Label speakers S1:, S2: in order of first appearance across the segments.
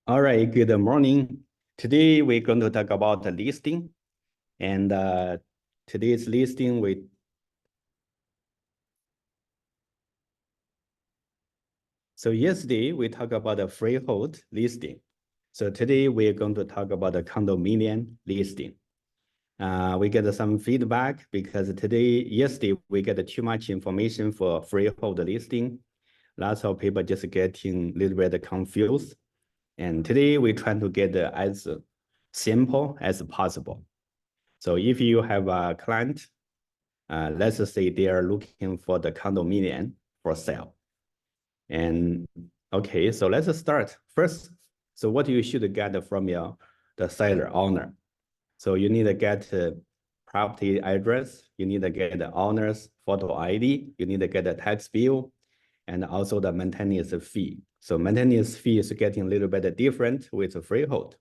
S1: All right, good morning. Today we're going to talk about the listing, and today's listing So yesterday we talked about the freehold listing. So today we're going to talk about the condominium listing. We get some feedback because yesterday we get too much information for freehold listing. Lots of people just getting a little bit confused. And today we try to get as simple as possible. So if you have a client, let's say they are looking for the condominium for sale. And okay, so let's start first. So what you should get from the seller owner. So you need to get property address, you need to get the owner's photo ID, you need to get the tax bill, and also the maintenance fee. So maintenance fee is getting a little bit different with the freehold.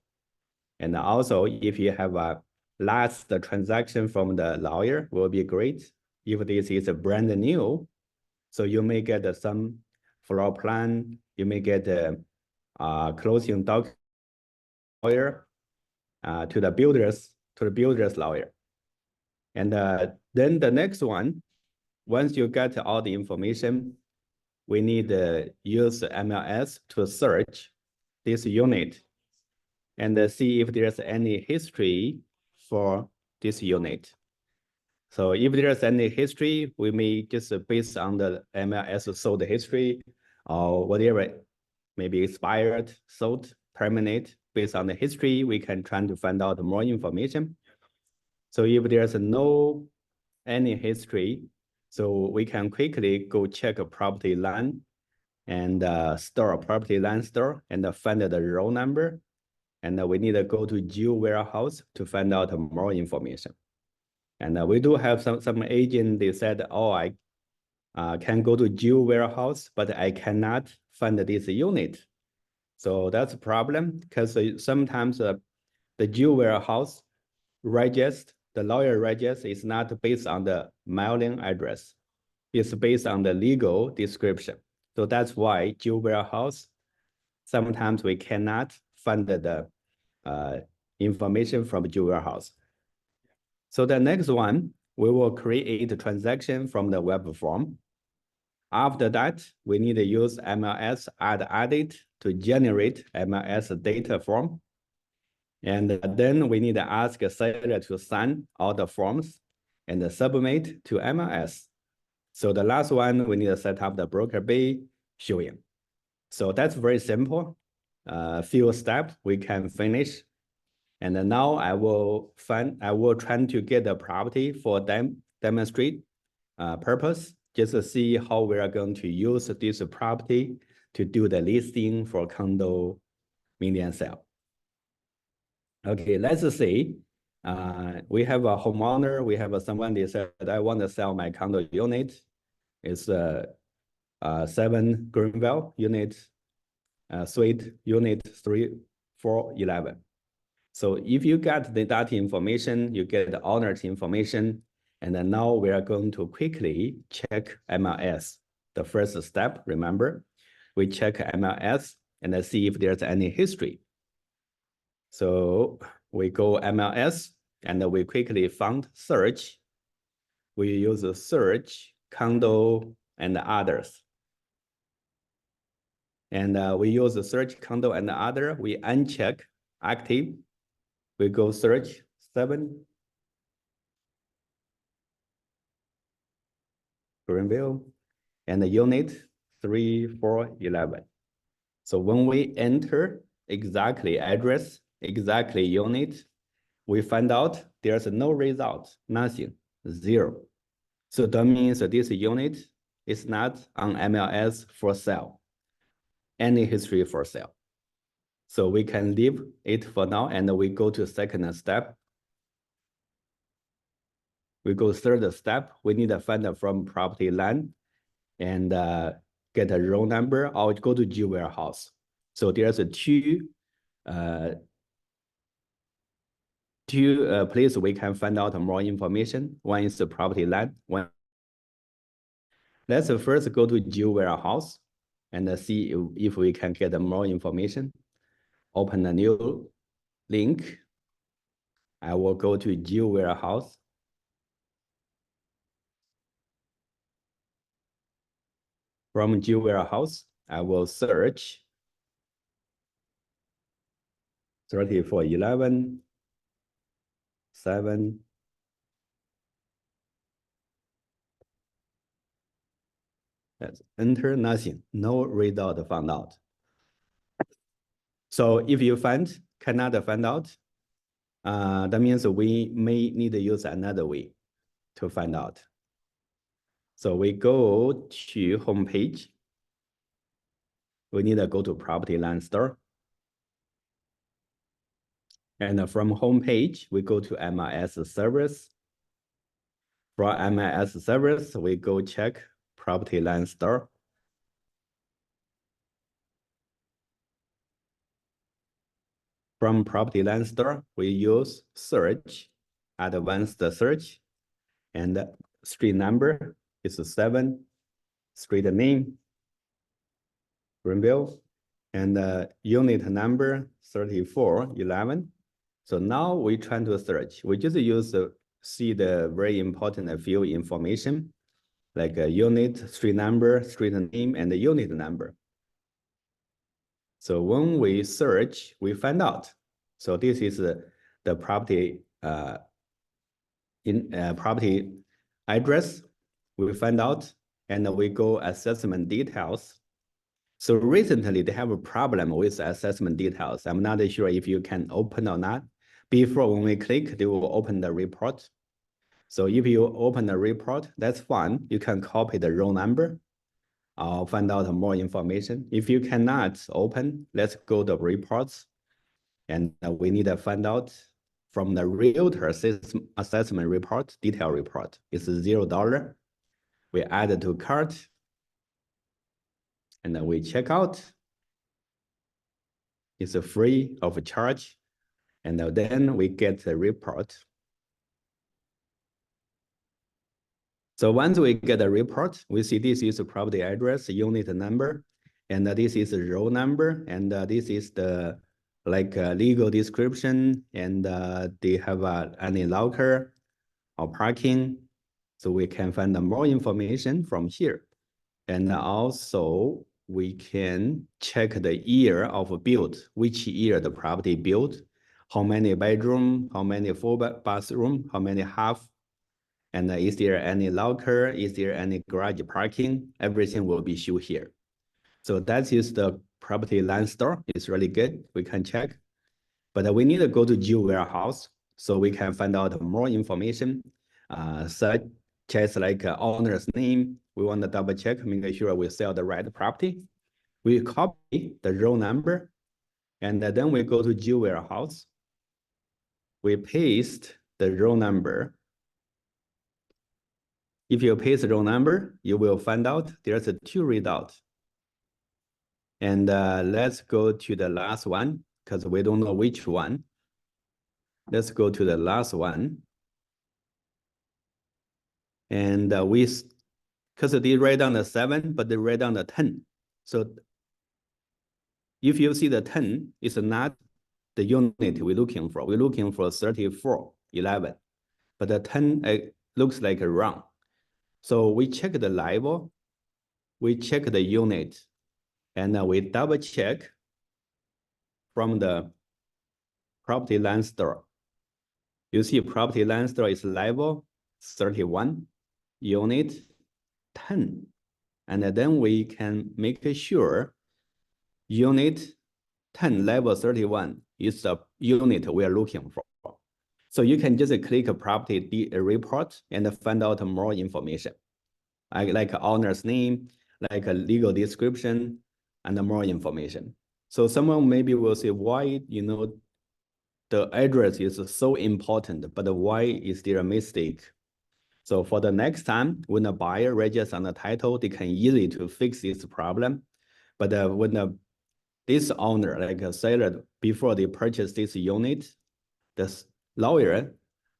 S1: And also, if you have a last transaction from the lawyer, will be great. If this is a brand new, so you may get some floor plan, you may get a closing doc lawyer to the builder's lawyer. And then the next one, once you get all the information, we need to use MLS to search this unit and see if there's any history for this unit. So if there's any history, we may just based on the MLS sold history or whatever, maybe expired, sold, terminate, based on the history, we can try to find out more information. So if there's any history, so we can quickly go check a ProppertyLine and ProppertyLine store and find the row number. And we need to go to Geowarehouse to find out more information. And we do have some agent, they said, oh, I can go to Geowarehouse, but I cannot find this unit. So that's a problem because sometimes the Geowarehouse register, the lawyer register is not based on the mailing address. It's based on the legal description. So that's why Geowarehouse, sometimes we cannot find the information from Geowarehouse. So the next one, we will create a transaction from the web form. After that, we need to use MLS add edit to generate MLS data form. And then we need to ask a seller to sign all the forms and submit to MLS. So the last one, we need to set up the broker bay showing. So that's very simple. Few steps we can finish. And now I will try to get the property for demonstrate purpose, just to see how we are going to use this property to do the listing for condo median sale. Okay, let's say we have a homeowner, we have someone they said, I want to sell my condo unit. It's 7 Greenville unit, suite unit 3411. So if you get the data information, you get the owner's information, and then now we are going to quickly check MLS. The first step, remember, we check MLS and then see if there's any history. So we go MLS and we quickly found search. We use a search, condo, and others. And we use the search, condo, and other. We uncheck active. We go search 7 Greenville and the unit 3411. So when we enter exactly address, exactly unit, we find out there's no result, nothing, 0. So that means that this unit is not on MLS for sale, any history for sale. So we can leave it for now and we go to second step. We go third step, we need to find from ProppertyLine and get a row number or go to Geowarehouse. So there's two places we can find out more information. One is the ProppertyLine. Let's first go to Geowarehouse and see if we can get more information. open a new link. I will go to Geowarehouse. From Geowarehouse, I will search 3411 7. Let's enter nothing, no result found out. So if you cannot find out, that means we may need to use another way to find out. So we go to home page. We need to go to ProppertyLine store. And from home page, we go to MLS service. From MLS service, we go check ProppertyLine store. From ProppertyLine store, we use search, advanced search, and street number is 7, street name, Greenville, and unit number 3411. So now we try to search. We just see the very important field information, like a unit, street number, street name, and the unit number. So when we search, we find out. So this is the property property address. We find out, and we go assessment details. So recently they have a problem with assessment details. I'm not sure if you can open or not. Before when we click, they will open the report. So if you open the report, that's fine. You can copy the row number. I'll find out more information. If you cannot open, let's go to reports. And we need to find out from the realtor assessment report, detail report. It's $0. We add it to cart. And then we check out. It's free of charge. And then we get the report. So once we get a report, we see this is the property address, unit number, and this is the row number, and this is the legal description, and they have any locker or parking. So we can find more information from here. And also we can check the year of build, which year the property built, how many bedroom, how many full bathroom, how many half, and is there any locker, is there any garage parking? Everything will be shown here. So that is the ProppertyLine store. It's really good. We can check. But we need to go to Geowarehouse so we can find out more information, such as like owner's name. We want to double check, make sure we sell the right property. We copy the row number, and then we go to Geowarehouse. We paste the row number. If you paste the row number, you will find out there's 2 results. And let's go to the last one, because we don't know which one. Let's go to the last one. And because they write down the 7, but they write down the 10. So if you see the 10, it's not the unit we're looking for. We're looking for 3411. But the 10 looks like wrong. So we check the level, we check the unit, and we double check from the ProppertyLine store. You see ProppertyLine store is level 31, unit 10. And then we can make sure unit 10, level 31 is the unit we are looking for. So you can just click a property report and find out more information, like owner's name, like a legal description, and more information. So someone maybe will say, why, the address is so important, but why is there a mistake? So for the next time, when a buyer registers on the title, they can easily to fix this problem. But when this owner, like a seller, before they purchase this unit, the lawyer,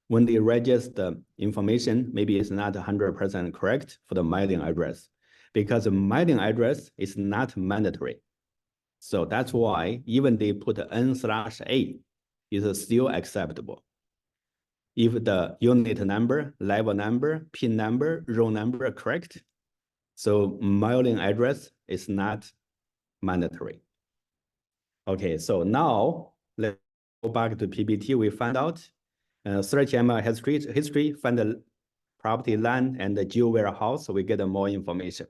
S1: when they register the information, maybe it's not 100% correct for the mailing address, because the mailing address is not mandatory. So that's why even they put N/A is still acceptable. If the unit number, level number, PIN number, row number are correct, so mailing address is not mandatory. Okay, so now let's go back to PPT. We find out search ML history, find the property line and the Geowarehouse, so we get more information.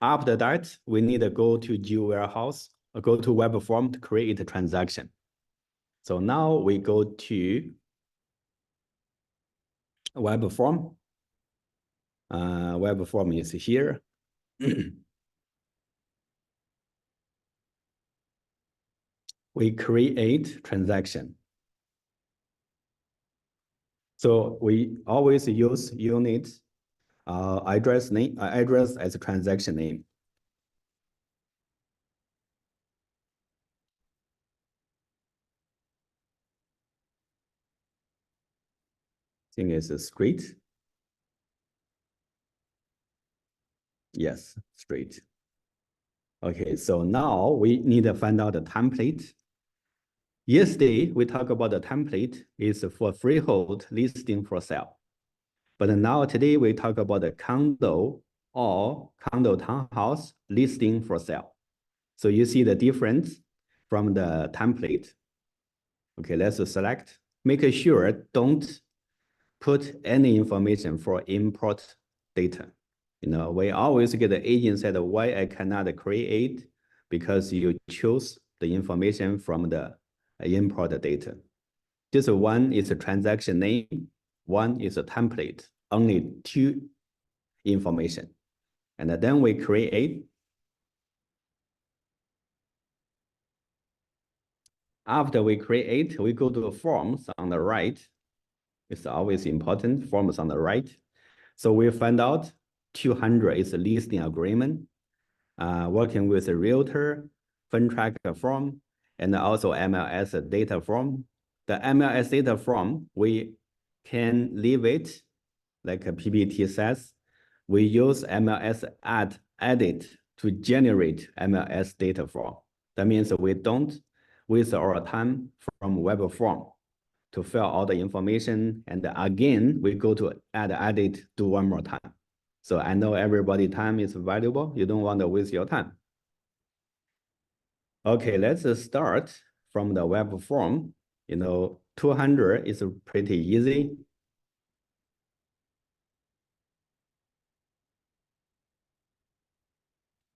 S1: After that, we need to go to Geowarehouse or go to Webform to create a transaction. So now we go to Webform. Webform is here. We create transaction. So we always use unit address as a transaction name. I think it's a street. Yes, street. Okay, so now we need to find out the template. Yesterday, we talked about the template is for freehold listing for sale. But now today we talk about the condo or condo townhouse listing for sale. So you see the difference from the template. Okay, let's select. Make sure don't put any information for import data. You know, we always get the agent said why I cannot create because you choose the information from the import data. This one is a transaction name, one is a template, only two information. And then we create. After we create, we go to the forms on the right. It's always important, forms on the right. So we find out 200 is a listing agreement, working with a realtor, fund tracker form, and also MLS data form. The MLS data form, we can leave it like a PPT says. We use MLS add edit to generate MLS data form. That means we don't waste our time from web form to fill all the information. And again, we go to add edit, do one more time. So I know everybody time is valuable. You don't want to waste your time. Okay, let's start from the web form. You know, 200 is pretty easy.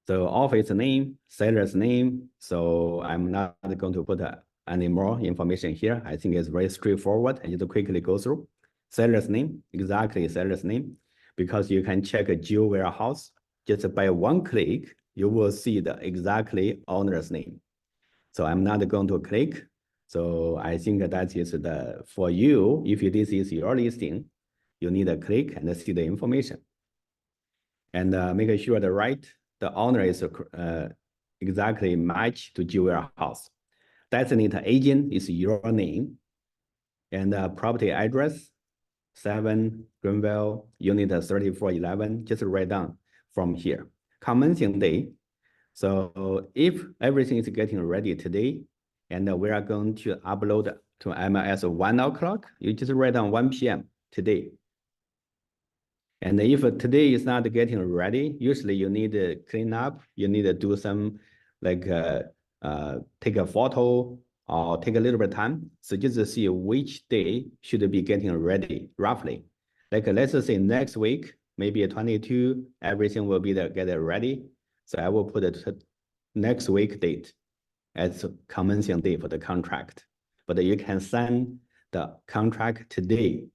S1: So office name, seller's name. So I'm not going to put any more information here. I think it's very straightforward. I just quickly go through. Seller's name, exactly seller's name, because you can check a Geowarehouse. Just by one click, you will see the exactly owner's name. So I'm not going to click. So I think that is the, for you, if this is your listing, you need to click and see the information. And make sure the owner is exactly match to Geowarehouse. Designated agent is your name. And property address, 7 Greenville, unit 3411, just write down from here. Commencing day. So if everything is getting ready today, and we are going to upload to MLS 1 o'clock, you just write down 1 p.m. today. And if today is not getting ready, usually you need to clean up, you need to do some like take a photo or take a little bit of time. So just to see which day should be getting ready roughly. Like let's say next week, maybe 22, everything will be get ready. So I will put it next week date as commencing day for the contract. But you can sign the contract today,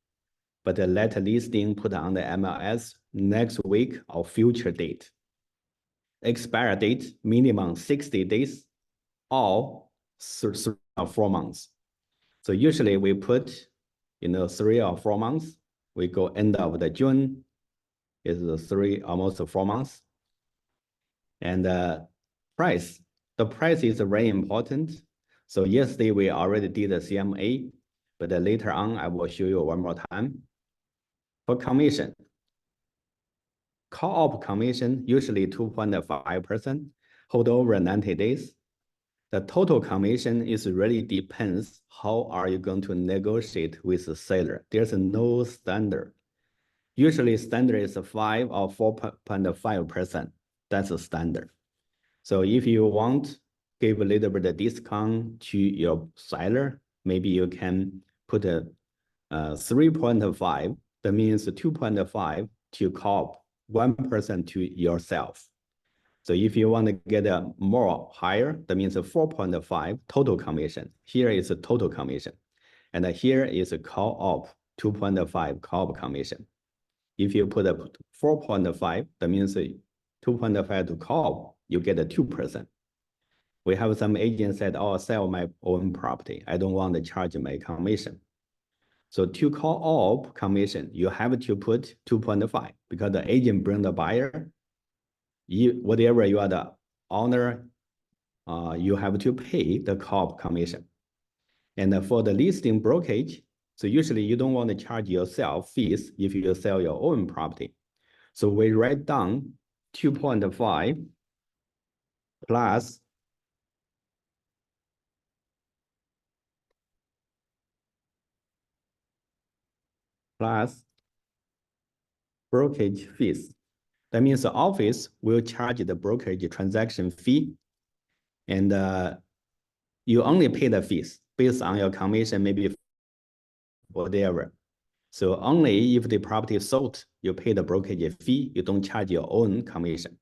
S1: but let listing put on the MLS next week or future date. Expire date, minimum 60 days or 3 or 4 months. So usually we put, 3 or 4 months. We go end of the June is 3, almost 4 months. And price, the price is very important. So yesterday we already did the CMA, but later on I will show you one more time. For commission, call-up commission, usually 2.5%, hold over 90 days. The total commission is really depends how are you going to negotiate with the seller. There's no standard. Usually standard is 5 or 4.5%. That's a standard. So if you want give a little bit of discount to your seller, maybe you can put a 3.5. That means 2.5 to co-op, 1% to yourself. So if you want to get a more higher, that means a 4.5 total commission. Here is a total commission. And here is a co-op 2.5 co-op commission. If you put a 4.5, that means 2.5 to co-op, you get a 2%. We have some agents said, oh, sell my own property. I don't want to charge my commission. So to co-op commission, you have to put 2.5 because the agent bring the buyer. Whatever you are the owner, you have to pay the co-op commission. And for the listing brokerage, so usually you don't want to charge yourself fees if you sell your own property. So we write down 2.5 plus brokerage fees. That means the office will charge the brokerage transaction fee, and you only pay the fees based on your commission, maybe whatever. So only if the property is sold, you pay the brokerage fee, you don't charge your own commission.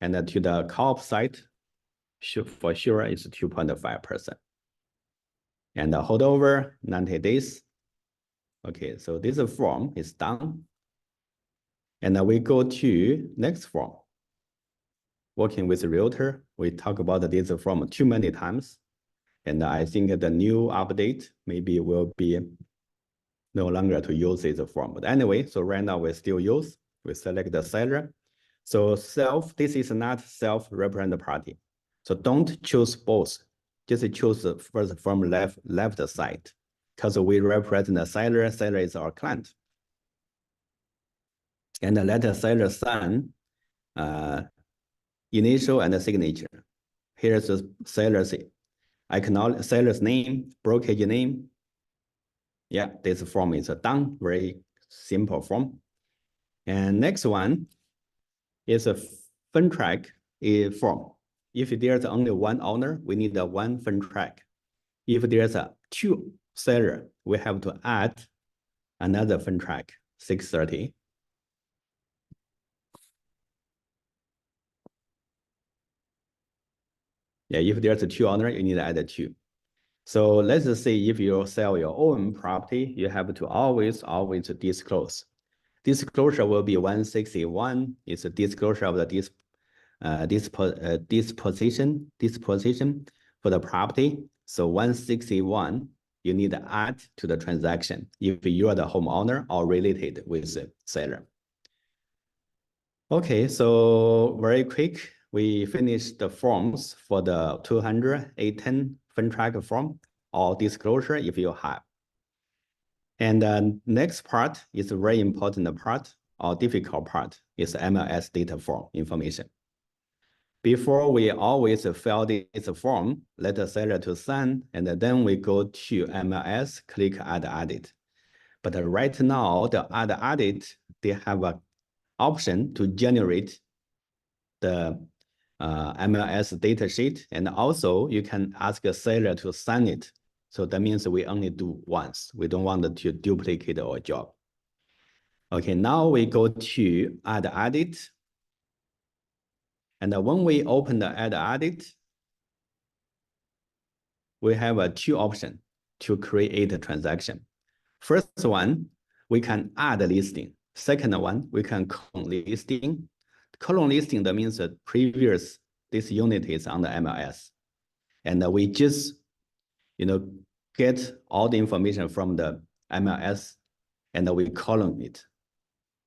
S1: And to the co-op side, for sure it's 2.5%. And the holdover, 90 days. Okay, so this form is done. And we go to next form. Working with a realtor, we talk about this form too many times. And I think the new update maybe will be no longer to use this form. But anyway, so right now we still use, we select the seller. So this is not self-represented party. So don't choose both. Just choose the first from left side, because we represent the seller, seller is our client. And let the seller sign initial and signature. Here's the seller's seller's name, brokerage name. Yeah, this form is done, very simple form. And next one is a fund track form. If there's only one owner, we need a one fund track. If there's two seller, we have to add another fund track, 630. Yeah, if there's a two owner, you need to add a two. So let's just say if you sell your own property, you have to always disclose. Disclosure will be 161. It's a disclosure of the disposition for the property. So 161, you need to add to the transaction if you are the homeowner or related with the seller. Okay, so very quick, we finished the forms for the 210 fund track form or disclosure if you have. And the next part is a very important part or difficult part is MLS data form information. Before we always fill this form, let the seller to sign, and then we go to MLS, click add edit. But right now, the add edit, they have an option to generate the MLS data sheet, and also you can ask a seller to sign it. So that means we only do once. We don't want to duplicate our job. Okay, now we go to add edit. And when we open the add edit, we have two options to create a transaction. First one, we can add a listing. Second one, we can clone listing. Clone listing, that means that previous, this unit is on the MLS. And we just, get all the information from the MLS and we clone it.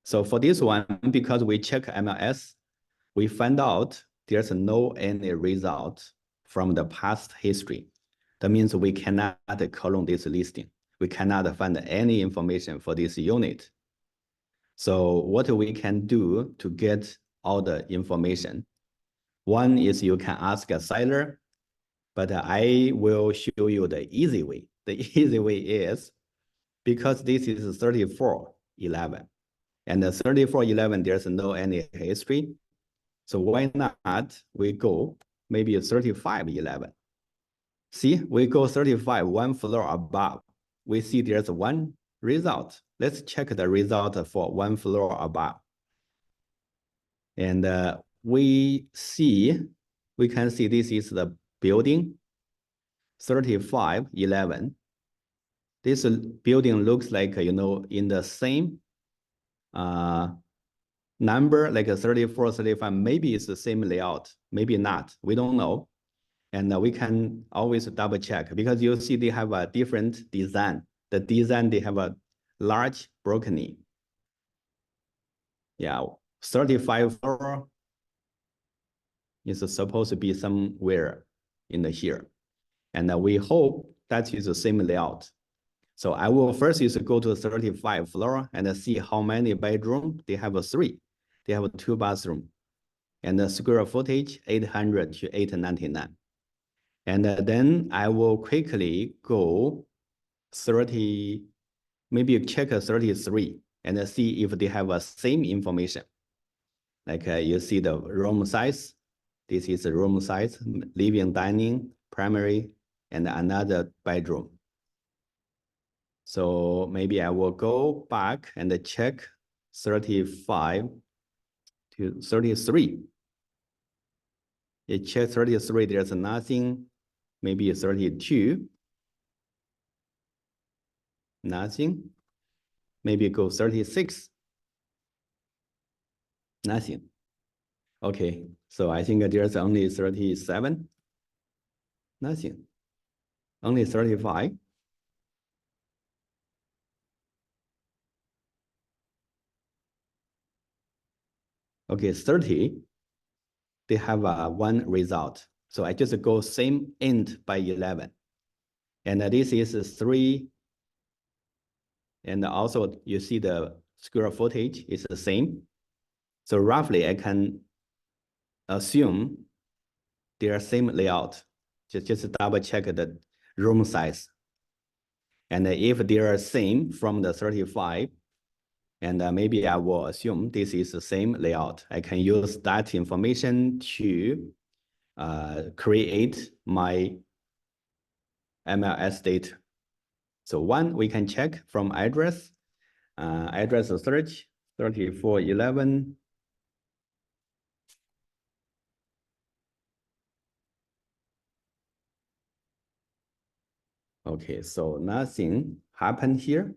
S1: So for this one, because we check MLS, we find out there's no any result from the past history. That means we cannot clone this listing. We cannot find any information for this unit. So what we can do to get all the information, one is you can ask a seller but I will show you the easy way. The easy way is because this is 3411 and the 3411, there's no any history. So why not we go maybe 3511. See, we go 35, one floor above. We see there's one result. Let's check the result for one floor above. And we can see this is the building 3511. This building looks like, in the same number, like a 34, 35, maybe it's the same layout, maybe not, we don't know. And we can always double check because you see they have a different design. The design, they have a large balcony. Yeah, 35 floor is supposed to be somewhere in the here. And we hope that is the same layout. So I will first is go to 35 floor and see how many bedroom. They have 3. They have 2 bathroom. And the square footage, 800 to 899. And then I will quickly go 30, maybe check 33 and see if they have a same information. Like you see the room size. This is the room size, living, dining, primary, and another bedroom. So maybe I will go back and check 35 to 33. You check 33, there's nothing. Maybe 32. Nothing. Maybe go 36. Nothing. Okay, so I think there's only 37. Nothing. Only 35. Okay, 30. They have one result. So I just go same end by 11. And this is 3. And also you see the square footage is the same. So roughly I can assume they are same layout. Just double check the room size. And if they are same from the 35, and maybe I will assume this is the same layout. I can use that information to create my MLS data. So one, we can check from address, address search, 3411. Okay, so nothing happened here.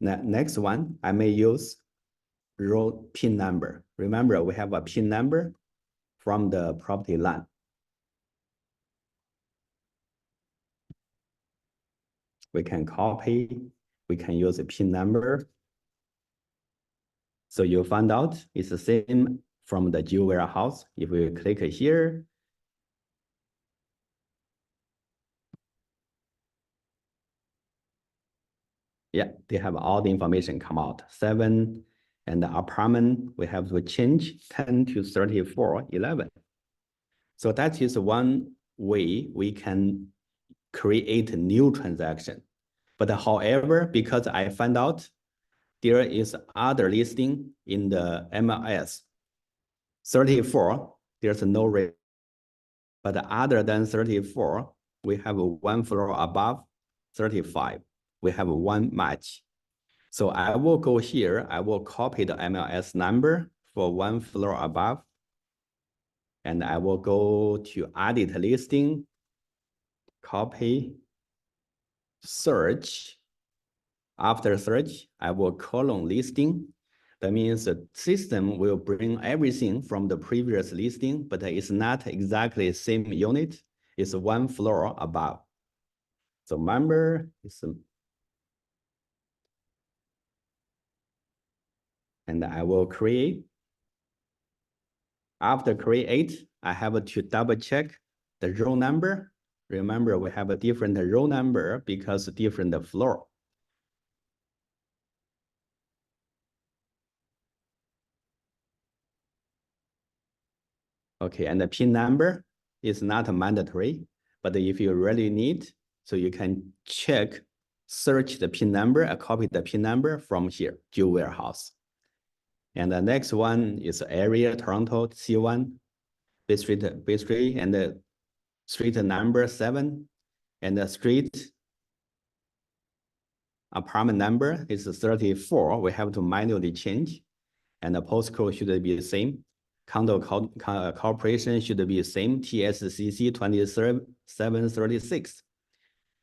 S1: Next one, I may use row PIN number. Remember, we have a PIN number from the property line. We can copy, we can use a PIN number. So you find out it's the same from the Geowarehouse. If we click here, yeah, they have all the information come out. 7 and the apartment, we have to change 10 to 3411. So that is one way we can create a new transaction. But however, because I found out there is other listing in the MLS, 34, there's no rate. But other than 34, we have one floor above 35. We have one match. So I will go here. I will copy the MLS number for one floor above. And I will go to edit listing, copy, search. After search, I will colon listing. That means the system will bring everything from the previous listing, but it's not exactly the same unit. It's one floor above. So member is, and I will create. After create, I have to double check the row number. Remember, we have a different row number because different floor. Okay, and the PIN number is not mandatory, But if you really need, so you can check, search the PIN number, copy the PIN number from here, Geowarehouse. And the next one is area, Toronto, C1, Bay Street, and the street number 7, and the street apartment number is 34. We have to manually change, and the postcode should be the same. Condo corporation should be the same, TSCC 2736.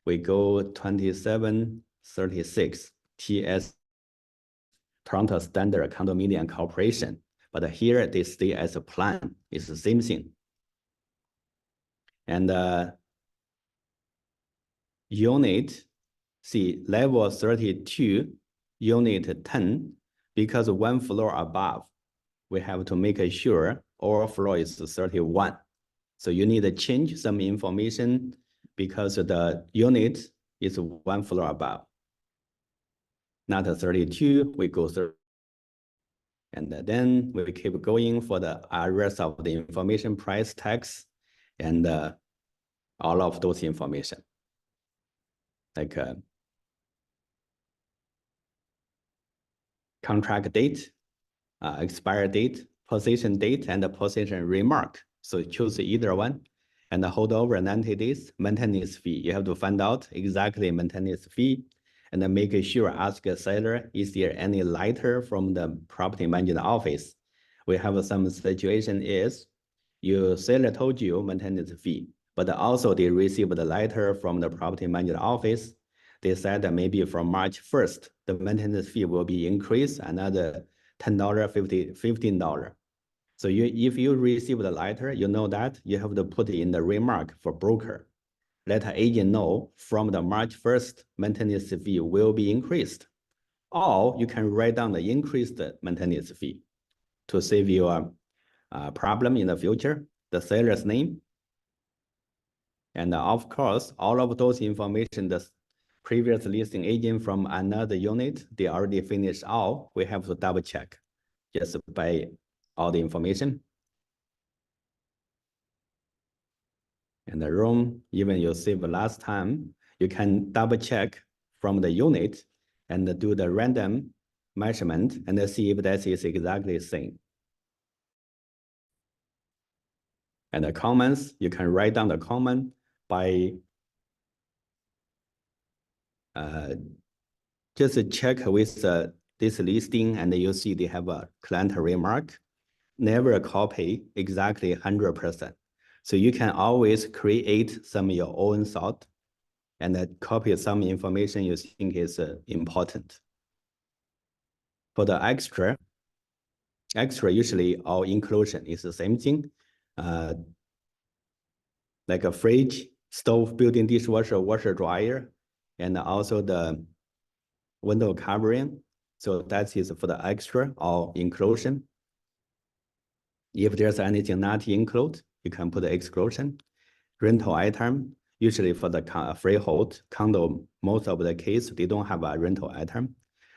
S1: We go 2736, TS Toronto Standard Condominium Corporation. But here they stay as a plan. It's the same thing. And unit, see, level 32, unit 10, because one floor above, we have to make sure our floor is 31. So you need to change some information because the unit is one floor above. Not 32, we go 30. And then we keep going for the rest of the information, price tags, and all of those information. Like contract date, expire date, possession date, and the possession remark. So choose either one. And the holdover 90 days, maintenance fee. You have to find out exactly maintenance fee, and then make sure, ask a seller, is there any letter from the property management office? We have some situation is, your seller told you maintenance fee, but also they received the letter from the property management office. They said that maybe from March 1st, the maintenance fee will be increased another $10, $15. So if you receive the letter, you know that you have to put in the remark for broker. Let the agent know from the March 1st, maintenance fee will be increased. Or you can write down the increased maintenance fee to save you a problem in the future, the seller's name. And of course, all of those information, the previous listing agent from another unit, they already finished all. We have to double check just by all the information. And the room, even you save last time, you can double check from the unit and do the random measurement and see if that is exactly the same. And the comments, you can write down the comment by just check with this listing, and you see they have a client remark. Never copy exactly 100%. So you can always create some of your own thought and copy some information you think is important. For the extra usually all inclusion is the same thing. Like a fridge, stove, built-in dishwasher, washer, dryer, and also the window covering. So that is for the extra or inclusion. If there's anything not included, you can put the exclusion. Rental item, usually for the freehold condo, most of the case, they don't have a rental item.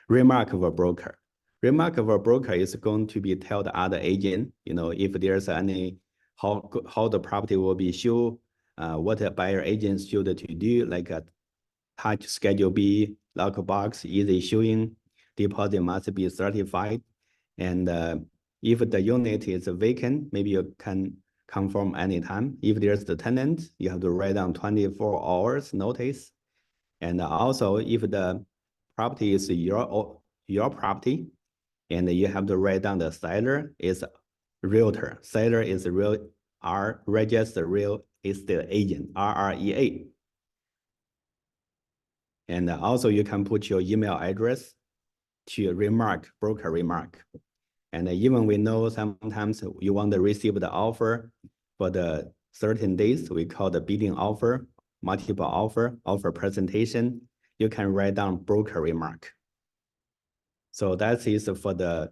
S1: Remark of a broker. Remark of a broker is going to be tell the other agent, if there's any, how the property will be shown, what a buyer agent should to do, like a touch Schedule B, lockbox, easy showing, deposit must be certified. And if the unit is vacant, maybe you can confirm anytime. If there's the tenant, you have to write down 24 hours notice. And also, if the property is your property, and you have to write down the seller is realtor. Seller is registered real estate agent, RREA. And also you can put your email address to broker remark. And even we know sometimes you want to receive the offer for the certain days, we call the bidding offer, multiple offer presentation. You can write down broker remark. So that is for the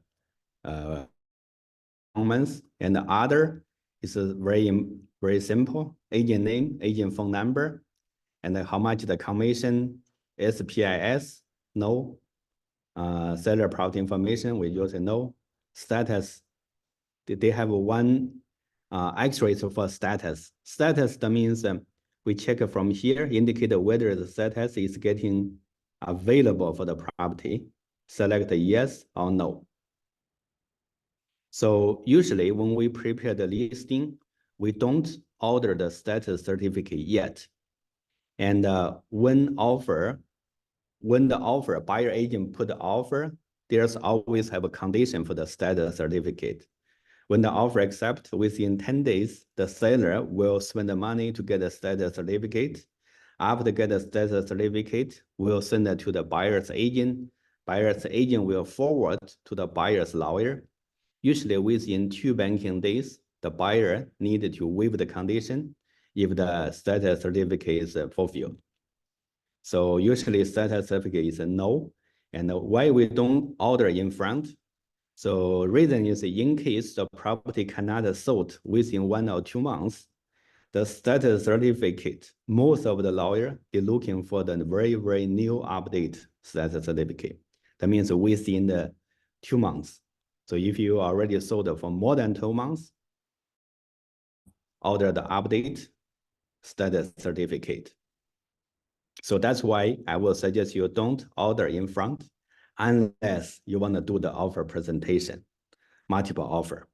S1: comments. And the other is very simple. Agent name, agent phone number, and how much the commission, SPIS, no. Seller property information, we use no. Status, they have one X-ray for status. Status, that means We check from here, indicate whether the status is getting available for the property. Select yes or no. So usually when we prepare the listing, we don't order the status certificate yet. And when the offer, buyer agent put the offer, there's always have a condition for the status certificate. When the offer accepts within 10 days, the seller will spend the money to get the status certificate. After get the status certificate, we'll send it to the buyer's agent. Buyer's agent will forward to the buyer's lawyer. Usually within 2 banking days, the buyer needed to waive the condition if the status certificate is fulfilled. So usually status certificate is a no. And why we don't order in front? So reason is in case the property cannot sold within 1 or 2 months, the status certificate, most of the lawyer, they're looking for the very, very new update status certificate. That means within the 2 months. So if you already sold for more than 2 months, order the update status certificate. So that's why I will suggest you don't order in front unless you want to do the offer presentation, multiple offer.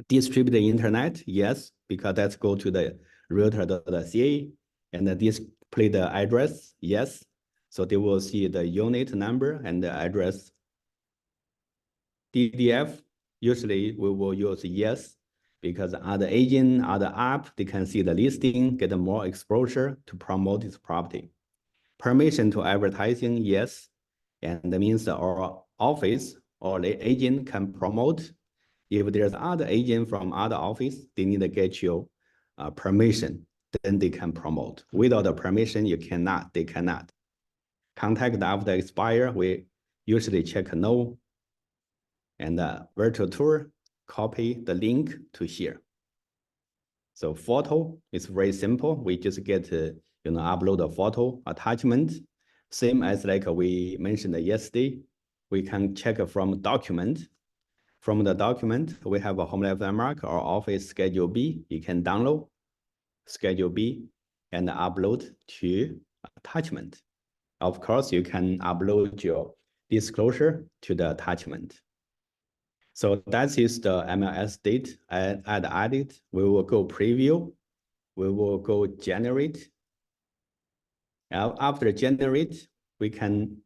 S1: Distribute the internet, yes, because let's go to the realtor.ca and display the address, yes. So they will see the unit number and the address. DDF, usually we will use yes, because other agent, other app, they can see the listing, get more exposure to promote this property. Permission to advertising, yes. And that means our office or the agent can promote. If there's other agent from other office, they need to get your permission, then they can promote. Without the permission, you cannot, they cannot. Contact after expire, we usually check no. And virtual tour, copy the link to here. So photo is very simple. We just get upload a photo attachment, same as like we mentioned yesterday. We can check from document. From the document, we have a HomeLife Denmark or Office Schedule B. You can download Schedule B and upload to attachment. Of course, you can upload your disclosure to the attachment. So that is the MLS date. Add edit. We will go preview. We will go generate. After generate, we can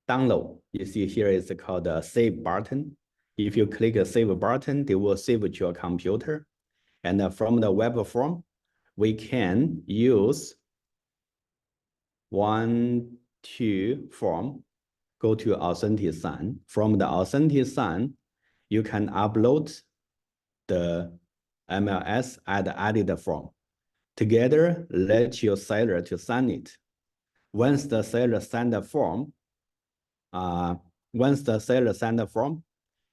S1: download. You see here is called the save button. If you click a save button, they will save it to your computer. And from the web form, we can use 1, 2 form, go to Authentic Sign. From the Authentic Sign, you can upload the MLS add edit form. Together, let your seller to sign it. Once the seller signed the form,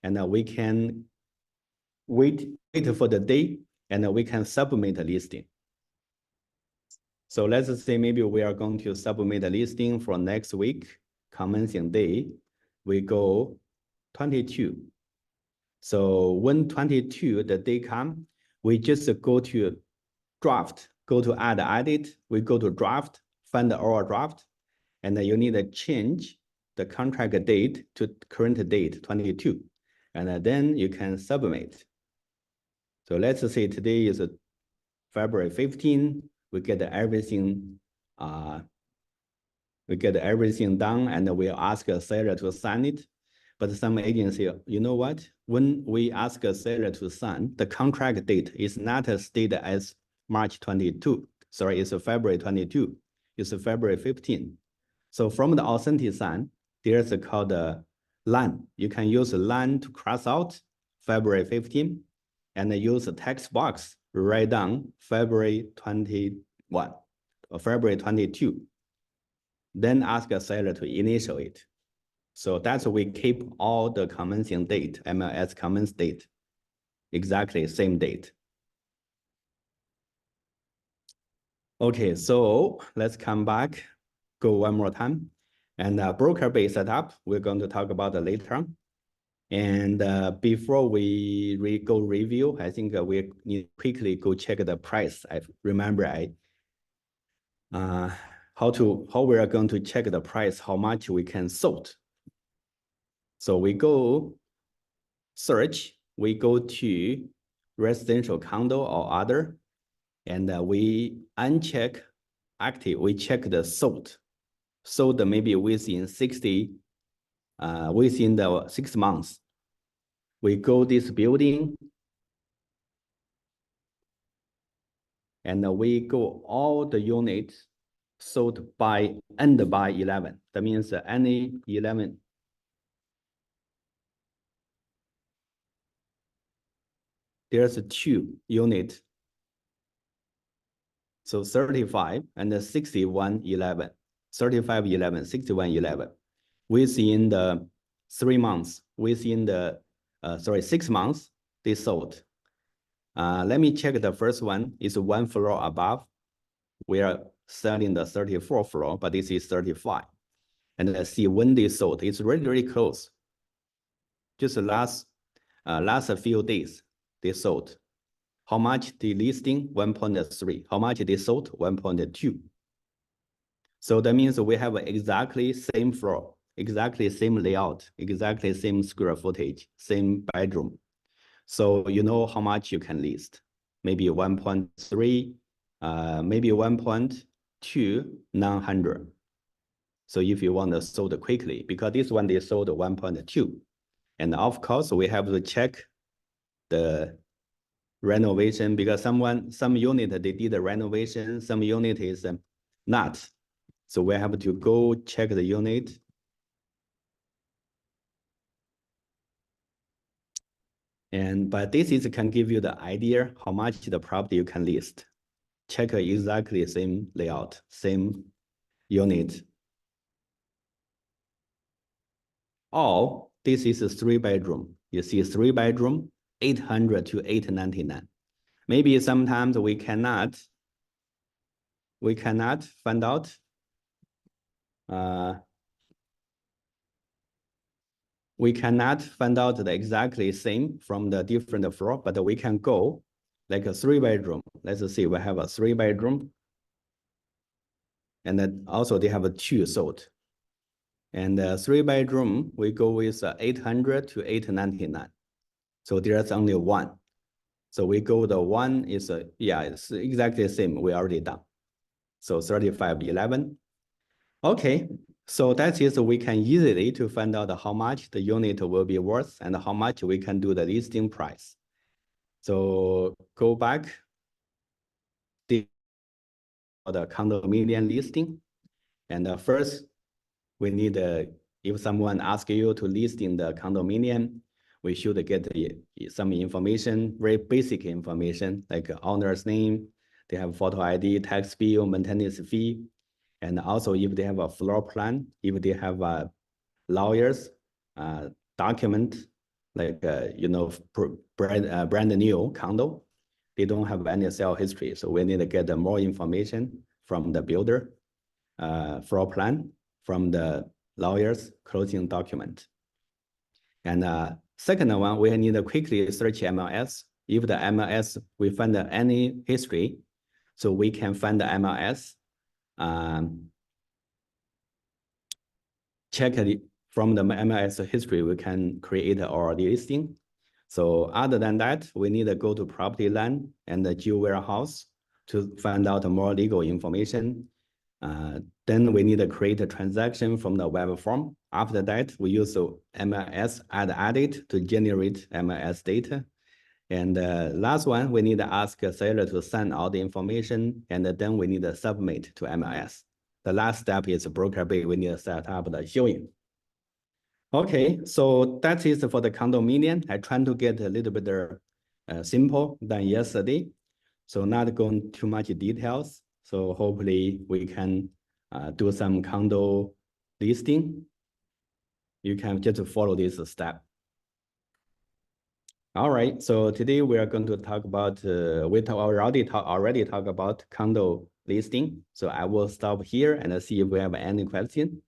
S1: and we can wait for the day, and we can submit the listing. So let's say maybe we are going to submit the listing for next week, commencing day. We go 22. So when 22, the day come, we just go to draft, go to add edit, we go to draft, find our draft, and then you need to change the contract date to current date, 22. And then you can submit. So let's say today is February 15, we get everything done, and we ask a seller to sign it. But some agents say, you know what? When we ask a seller to sign, the contract date is not stated as March 22. Sorry, it's February 22. It's February 15. So from the authentic sign, there's called a line. You can use a line to cross out February 15 and use a text box, write down February 21 or February 22. Then ask a seller to initial it. So that's we keep all the commencing date, MLS commence date, exactly same date. Okay, so let's come back, go one more time. And broker-based setup, we're going to talk about it later. And before we go review, I think we need to quickly go check the price. I remember I how we are going to check the price, how much we can sold. So we go search, we go to residential condo or other, and we uncheck active, we check the sold maybe within 60, within the 6 months. We go this building, and we go all the units sold by end by 11. That means any 11. There's 2 units. So 35 and 61, 11, 35, 11, 61, 11. Within the 3 months, within the, 6 months, they sold. Let me check the first one. Is 1 floor above. We are selling the 34th floor, but this is 35. And let's see when they sold. It's really, really close. Just the last few days, they sold. How much the listing? 1.3. How much they sold? 1.2. So that means we have exactly same floor, exactly same layout, exactly same square footage, same bedroom. So you know how much you can list. Maybe 1.3, maybe 1.2, 900. So if you want to sold quickly, because this one they sold 1.2. And of course, we have to check the renovation, because some unit they did the renovation, some unit is not. So we have to go check the unit. But this can give you the idea how much the property you can list. Check exactly same layout, same unit. Or this is a 3-bedroom. You see 3-bedroom, 800 to 899. Maybe sometimes we cannot find out. We cannot find out the exactly same from the different floor, but we can go like a 3-bedroom. Let's see, we have a 3-bedroom. And then also they have a 2 sold. And 3-bedroom, we go with 800 to 899. So there's only 1. So we go the 1 is, yeah, it's exactly the same. We already done. So 3511. Okay, so that is we can easily to find out how much the unit will be worth and how much we can do the listing price. So go back to the condominium listing. And first, we need, if someone asks you to list in the condominium, we should get some information, very basic information, like owner's name, they have photo ID, tax bill, maintenance fee, and also if they have a floor plan, if they have a lawyer's document, like brand new condo, they don't have any sale history. So we need to get more information from the builder, floor plan, from the lawyer's closing document. And second one, we need to quickly search MLS. If the MLS, we find any history, so we can find the MLS, check it from the MLS history, we can create our listing. So other than that, we need to go to ProppertyLine and the Geowarehouse to find out more legal information. Then we need to create a transaction from the web form. After that, we use MLS add edit to generate MLS data. And last one, we need to ask a seller to send all the information, and then we need to submit to MLS. The last step is broker bay. We need to set up the showing. Okay, so that is for the condominium. I try to get a little bit simple than yesterday. So not going too much details. So hopefully we can do some condo listing. You can just follow this step. All right, so today we are going to talk about, we already talk about condo listing. So I will stop here and see if we have any question.